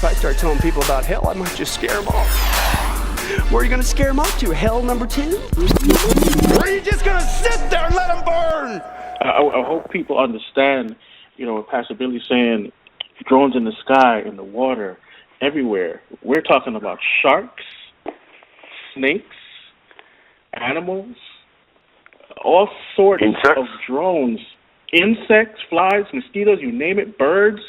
if I start telling people about hell, I might just scare them off. Where are you going to scare them off to? Hell number 2? Or are you just going to sit there and let them burn? I hope people understand, Pastor Billy saying drones in the sky, in the water, everywhere. We're talking about sharks, snakes, animals, all sorts of drones, insects, flies, mosquitoes, you name it, birds.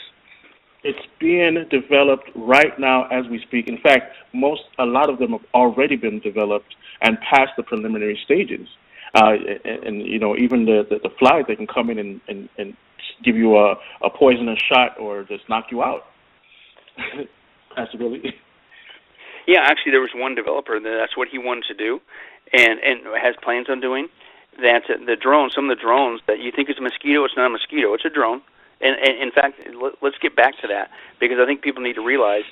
It's being developed right now as we speak. In fact, a lot of them have already been developed and passed the preliminary stages. And even the flies, they can come in and give you a poisonous shot or just knock you out. That's really... Yeah, actually, there was one developer that's what he wanted to do, and has plans on doing. That the drone, some of the drones that you think is a mosquito, it's not a mosquito, it's a drone. And in fact, let's get back to that, because I think people need to realize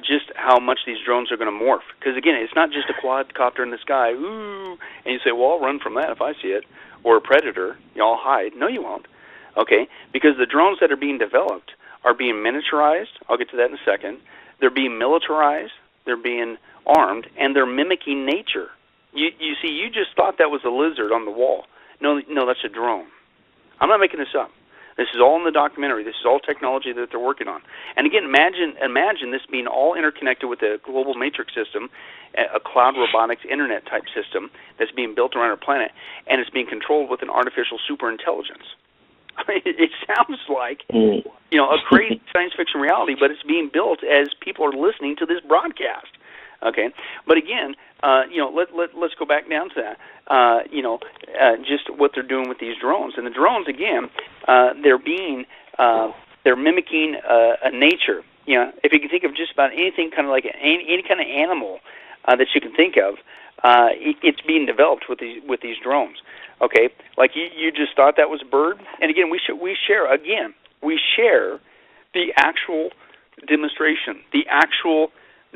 just how much these drones are going to morph. Because again, it's not just a quadcopter in the sky, ooh, and you say, well, I'll run from that if I see it, or a predator, I'll hide. No, you won't. Okay, because the drones that are being developed are being miniaturized. I'll get to that in a second. They're being militarized. They're being armed, and they're mimicking nature. You see, you just thought that was a lizard on the wall. No, that's a drone. I'm not making this up. This is all in the documentary. This is all technology that they're working on. And again, imagine this being all interconnected with a global matrix system, a cloud robotics internet type system that's being built around our planet, and it's being controlled with an artificial superintelligence. I mean, it sounds like a crazy science fiction reality, but it's being built as people are listening to this broadcast. Okay, but again, let's go back down to that. Just what they're doing with these drones, and the drones again, they're mimicking a nature. If you can think of just about anything, kind of like any kind of animal that you can think of, it's being developed with these drones. Okay, like you just thought that was a bird, and again, we share the actual demonstration, the actual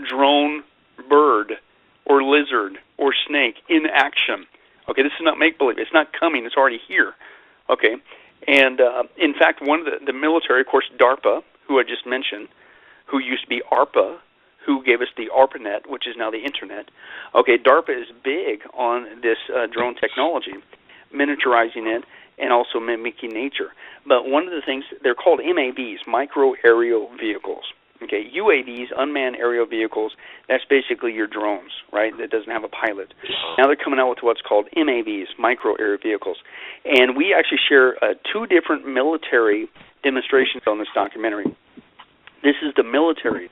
drone bird or lizard or snake in action. Okay, this is not make-believe. It's not coming. It's already here. Okay, and in fact, one of the military, of course, DARPA, who I just mentioned, who used to be ARPA, who gave us the ARPANET, which is now the Internet. Okay, DARPA is big on this drone technology, miniaturizing it, and also mimicking nature. But one of the things, they're called MAVs, micro aerial vehicles. Okay, UAVs, unmanned aerial vehicles, that's basically your drones, right, that doesn't have a pilot. Now they're coming out with what's called MAVs, micro aerial vehicles. And we actually share 2 different military demonstrations on this documentary. This is the military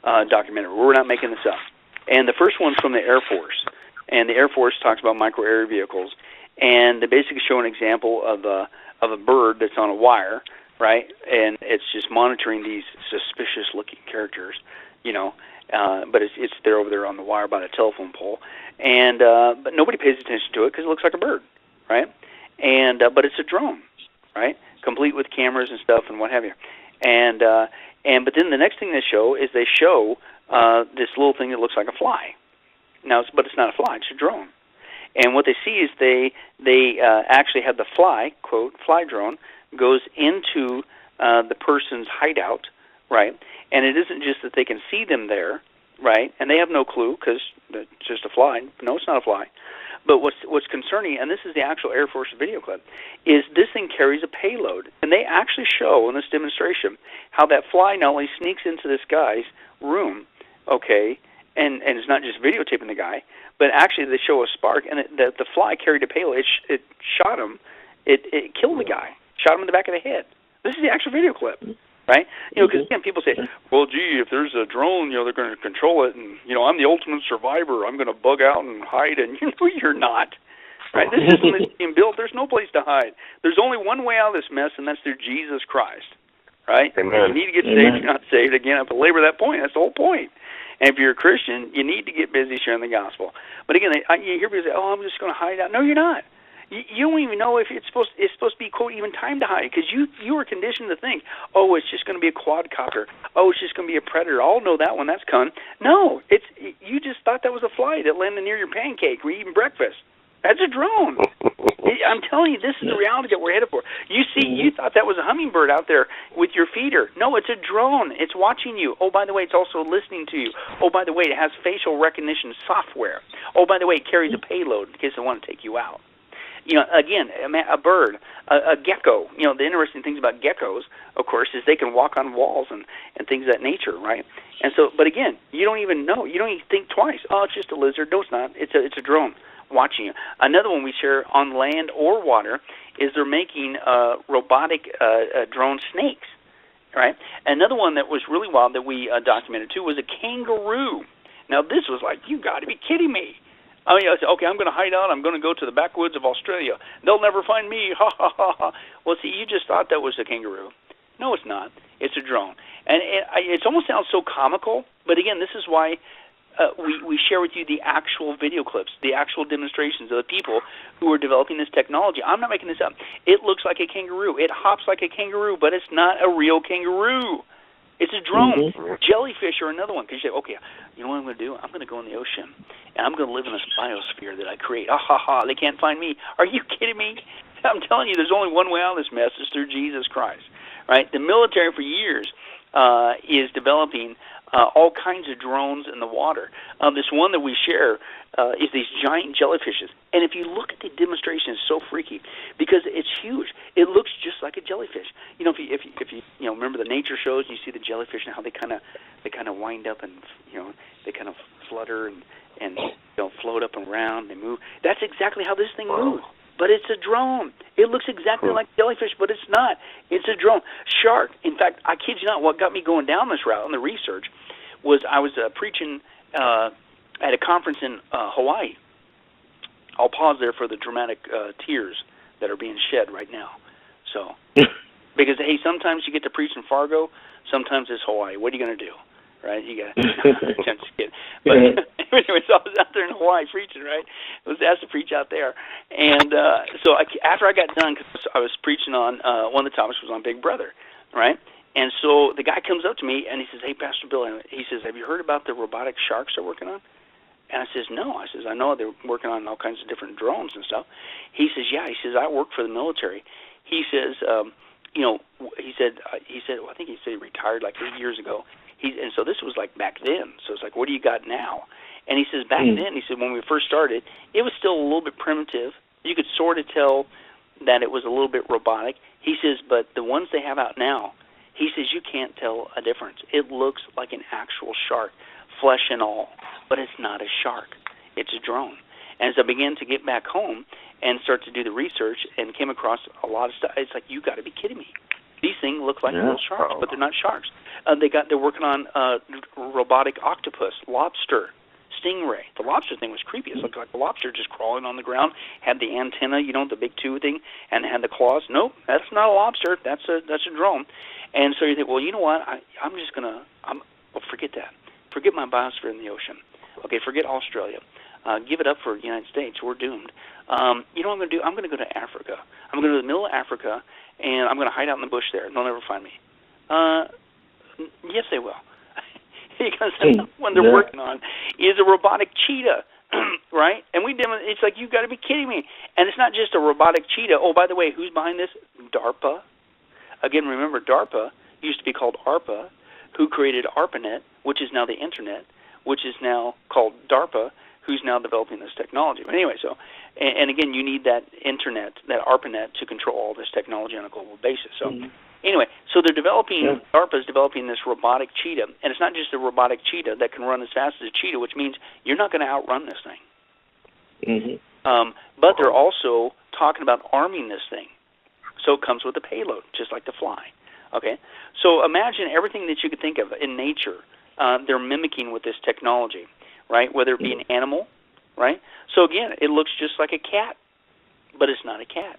documentary. We're not making this up. And the first one's from the Air Force. And the Air Force talks about micro aerial vehicles. And they basically show an example of a bird that's on a wire, right? And it's just monitoring these suspicious-looking characters, but it's they're over there on the wire by the telephone pole, and but nobody pays attention to it because it looks like a bird, right? And but it's a drone, right? Complete with cameras and stuff and what have you, and but then the next thing they show is this little thing that looks like a fly. Now, but it's not a fly; it's a drone. And what they see is they actually have the fly, quote, fly drone, goes into the person's hideout, right? And it isn't just that they can see them there, right? And they have no clue because it's just a fly. No, it's not a fly. But what's concerning, and this is the actual Air Force video clip, is this thing carries a payload. And they actually show in this demonstration how that fly not only sneaks into this guy's room, okay, and it's not just videotaping the guy, but actually they show a spark, and the fly carried a payload. It shot him. It killed the guy. Shot him in the back of the head. This is the actual video clip, right? Because again, people say, well, gee, if there's a drone, they're going to control it, and, I'm the ultimate survivor. I'm going to bug out and hide, and you're not, right? This system is being built. There's no place to hide. There's only one way out of this mess, and that's through Jesus Christ, right? Amen. You need to get saved. You're not saved. Again, I belabor that point. That's the whole point. And if you're a Christian, you need to get busy sharing the gospel. But again, you hear people say, oh, I'm just going to hide out. No, you're not. You don't even know if it's supposed to be, quote, even time to hide, because you were conditioned to think, oh, it's just going to be a quadcopter. Oh, it's just going to be a predator. I'll know that when that's coming. No, you just thought that was a fly that landed near your pancake. We're eating breakfast. That's a drone. I'm telling you, this is the reality that we're headed for. You see, you thought that was a hummingbird out there with your feeder. No, it's a drone. It's watching you. Oh, by the way, it's also listening to you. Oh, by the way, it has facial recognition software. Oh, by the way, it carries a payload in case they want to take you out. You know, again, a bird, a gecko. You know, the interesting things about geckos, of course, is they can walk on walls and things of that nature, right? And so, but again, you don't even know. You don't even think twice. Oh, it's just a lizard. No, it's not. It's a drone watching you. Another one we share on land or water is they're making robotic drone snakes, right? Another one that was really wild that we documented too was a kangaroo. Now this was like, you got to be kidding me. I mean, I said, okay, I'm going to hide out. I'm going to go to the backwoods of Australia. They'll never find me. Ha ha ha ha. Well, see, you just thought that was a kangaroo. No, it's not. It's a drone, and it almost sounds so comical. But again, this is why. We share with you the actual video clips, the actual demonstrations of the people who are developing this technology. I'm not making this up. It looks like a kangaroo. It hops like a kangaroo, but it's not a real kangaroo. It's a drone. Jellyfish are another one. Because you say, okay, you know what I'm going to do? I'm going to go in the ocean, and I'm going to live in this biosphere that I create. Ah, ha, ha, they can't find me. Are you kidding me? I'm telling you, there's only one way out of this mess. It's through Jesus Christ. Right? The military for years is developing all kinds of drones in the water. This one that we share is these giant jellyfishes. And if you look at the demonstration, it's so freaky because it's huge. It looks just like a jellyfish. You know, if you remember the nature shows, and you see the jellyfish and how they kind of wind up and they kind of flutter and float up and around. They move. That's exactly how this thing moves. But it's a drone. It looks exactly like jellyfish, but it's not. It's a drone. Shark. In fact, I kid you not, what got me going down this route in the research was I was preaching at a conference in Hawaii. I'll pause there for the dramatic tears that are being shed right now. So, because, hey, sometimes you get to preach in Fargo, sometimes it's Hawaii. What are you going to do? Right, you got to just kidding. But anyway, so I was out there in Hawaii preaching. Right, I was asked to preach out there, and so after I got done, because I was preaching on one of the topics was on Big Brother, right? And so the guy comes up to me and he says, "Hey, Pastor Bill," he says, "Have you heard about the robotic sharks they're working on?" And I says, "No." I says, "I know they're working on all kinds of different drones and stuff." He says, "Yeah." He says, "I work for the military." He says, he said, well, I think he said he retired like 8 years ago. And so this was like back then. So it's like, what do you got now? And he says back then, he said when we first started, it was still a little bit primitive. You could sort of tell that it was a little bit robotic. He says, but the ones they have out now, he says you can't tell a difference. It looks like an actual shark, flesh and all, but it's not a shark. It's a drone. And as I began to get back home and start to do the research and came across a lot of stuff, it's like, you got to be kidding me. These things look like real sharks, but they're not sharks. They're working on robotic octopus, lobster, stingray. The lobster thing was creepy. It looked like a lobster just crawling on the ground, had the antenna, the big tube thing, and had the claws. Nope, that's not a lobster. That's a drone. And so you think, well, you know what? Forget that. Forget my biosphere in the ocean. Okay, forget Australia. Give it up for the United States. We're doomed. You know what I'm going to do? I'm going to go to Africa. I'm going to go to the middle of Africa, and I'm going to hide out in the bush there. They'll never find me. Yes, they will. Because what they're working on is a robotic cheetah, right? And it's like, you've got to be kidding me. And it's not just a robotic cheetah. Oh, by the way, who's behind this? DARPA. Again, remember, DARPA used to be called ARPA, who created ARPANET, which is now the Internet, which is now called DARPA, who's now developing this technology. But anyway, so, and again, you need that Internet, that ARPANET, to control all this technology on a global basis. So anyway, so they're developing, DARPA is developing this robotic cheetah, and it's not just a robotic cheetah that can run as fast as a cheetah, which means you're not going to outrun this thing. But they're also talking about arming this thing. So it comes with a payload, just like the fly. Okay? So imagine everything that you could think of in nature, they're mimicking with this technology, right? Whether it be an animal, right? So again, it looks just like a cat, but it's not a cat.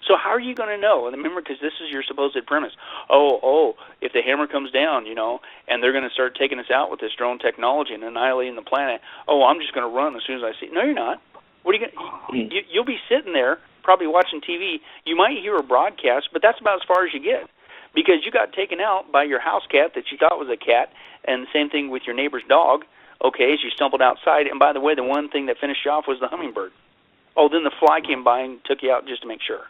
So how are you going to know? And remember, because this is your supposed premise. If the hammer comes down, and they're going to start taking us out with this drone technology and annihilating the planet, I'm just going to run as soon as I see it. No, you're not. What are you going to? You'll be sitting there, probably watching TV. You might hear a broadcast, but that's about as far as you get, because you got taken out by your house cat that you thought was a cat, and the same thing with your neighbor's dog. Okay, as you stumbled outside, and by the way, the one thing that finished you off was the hummingbird. Oh, then the fly came by and took you out just to make sure.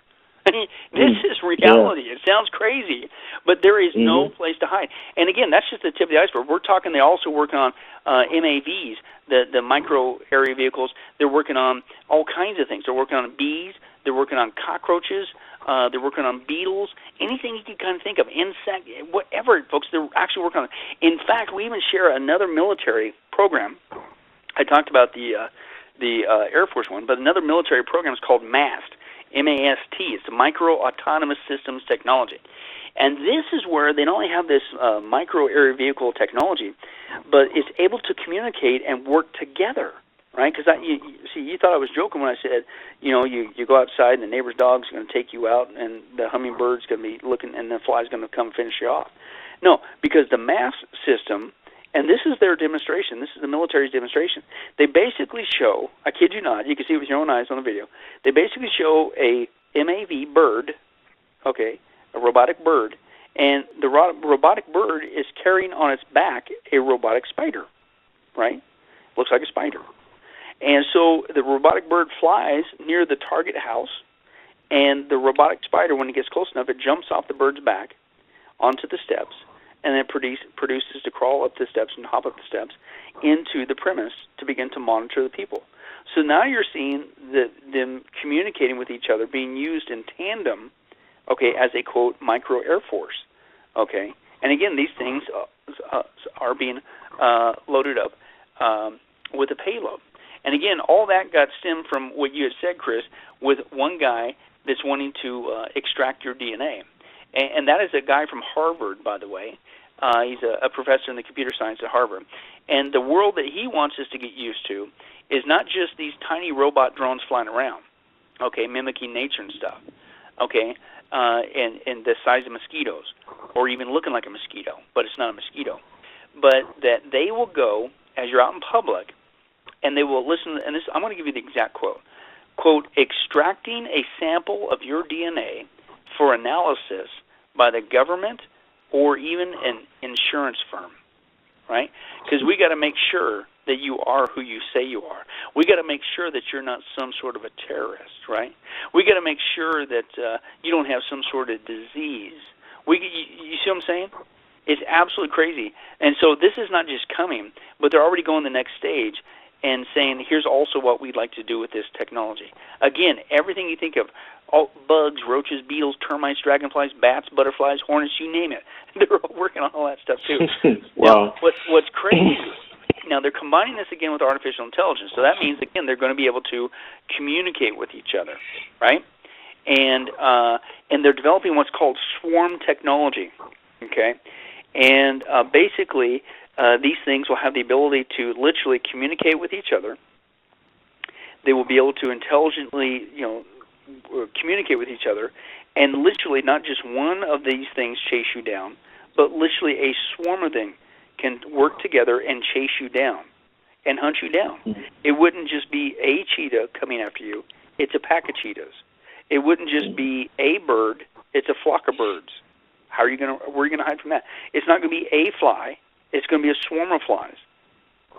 I mean, this is reality. Yeah. It sounds crazy, but there is no place to hide. And again, that's just the tip of the iceberg. We're talking, they also working on MAVs, the micro area vehicles. They're working on all kinds of things. They're working on bees. They're working on cockroaches. They're working on beetles. Anything you can kind of think of, insect, whatever, folks, they're actually working on it. In fact, we even share another military program. I talked about the Air Force one, but another military program is called MAST. M-A-S-T. It's the Micro Autonomous Systems Technology. And this is where they not only have this micro area vehicle technology, but it's able to communicate and work together, right? Because you thought I was joking when I said, you go outside and the neighbor's dog's going to take you out and the hummingbird's going to be looking and the fly's going to come finish you off. No, because the MAST system, and this is their demonstration. This is the military's demonstration. They basically show, I kid you not, you can see it with your own eyes on the video. They basically show a MAV bird, okay, a robotic bird, and the robotic bird is carrying on its back a robotic spider, right? Looks like a spider. And so the robotic bird flies near the target house, and the robotic spider, when it gets close enough, it jumps off the bird's back onto the steps, and then produces to crawl up the steps and hop up the steps into the premise to begin to monitor the people. So now you're seeing them communicating with each other, being used in tandem, okay, as a, quote, micro Air Force, okay? And again, these things are being loaded up with a payload. And again, all that got stemmed from what you had said, Chris, with one guy that's wanting to extract your DNA. And that is a guy from Harvard, by the way. He's a professor in the computer science at Harvard. And the world that he wants us to get used to is not just these tiny robot drones flying around, okay, mimicking nature and stuff, okay, and the size of mosquitoes, or even looking like a mosquito, but it's not a mosquito. But that they will go, as you're out in public, and they will listen, and this, I'm going to give you the exact quote. Quote, extracting a sample of your DNA for analysis by the government or even an insurance firm, right? Because we got to make sure that you are who you say you are. We got to make sure that you're not some sort of a terrorist, right? We got to make sure that you don't have some sort of disease. You see what I'm saying? It's absolutely crazy. And so this is not just coming, but they're already going the next stage and saying, here's also what we'd like to do with this technology. Again, everything you think of, all bugs, roaches, beetles, termites, dragonflies, bats, butterflies, hornets, you name it. They're all working on all that stuff too. Wow. Now, what's crazy, now they're combining this again with artificial intelligence. So that means, again, they're going to be able to communicate with each other, right? And they're developing what's called swarm technology, okay? And basically, these things will have the ability to literally communicate with each other. They will be able to intelligently, communicate with each other, and literally not just one of these things chase you down, but literally a swarm of them can work together and chase you down and hunt you down. Mm-hmm. It wouldn't just be a cheetah coming after you. It's a pack of cheetahs. It wouldn't just be a bird. It's a flock of birds. Where are you going to hide from that? It's not going to be a fly. It's going to be a swarm of flies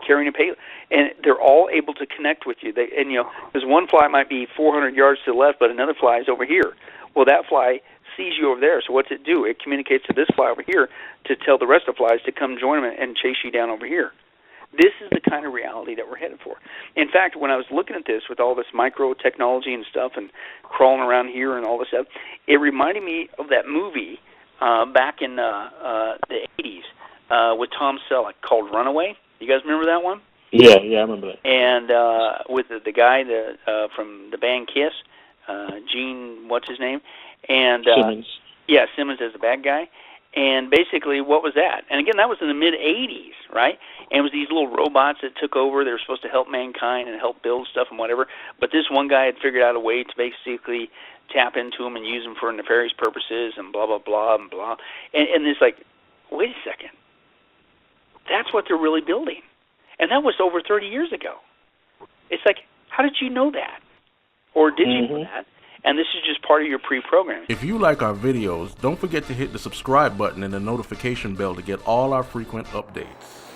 carrying a payload, and they're all able to connect with you. Because one fly might be 400 yards to the left, but another fly is over here. Well, that fly sees you over there, so what's it do? It communicates to this fly over here to tell the rest of the flies to come join them and chase you down over here. This is the kind of reality that we're headed for. In fact, when I was looking at this with all this micro technology and stuff and crawling around here and all this stuff, it reminded me of that movie back in the 80s with Tom Selleck called Runaway. You guys remember that one? Yeah, I remember that. And with the guy from the band Kiss, Gene, what's his name? And Simmons. Yeah, Simmons as the bad guy. And basically, what was that? And again, that was in the mid-'80s, right? And it was these little robots that took over. They were supposed to help mankind and help build stuff and whatever. But this one guy had figured out a way to basically tap into them and use them for nefarious purposes and blah, blah, blah, and blah. And it's like, wait a second. That's what they're really building. And that was over 30 years ago. It's like, how did you know that? Or did you know that? And this is just part of your pre-programming. If you like our videos, don't forget to hit the subscribe button and the notification bell to get all our frequent updates.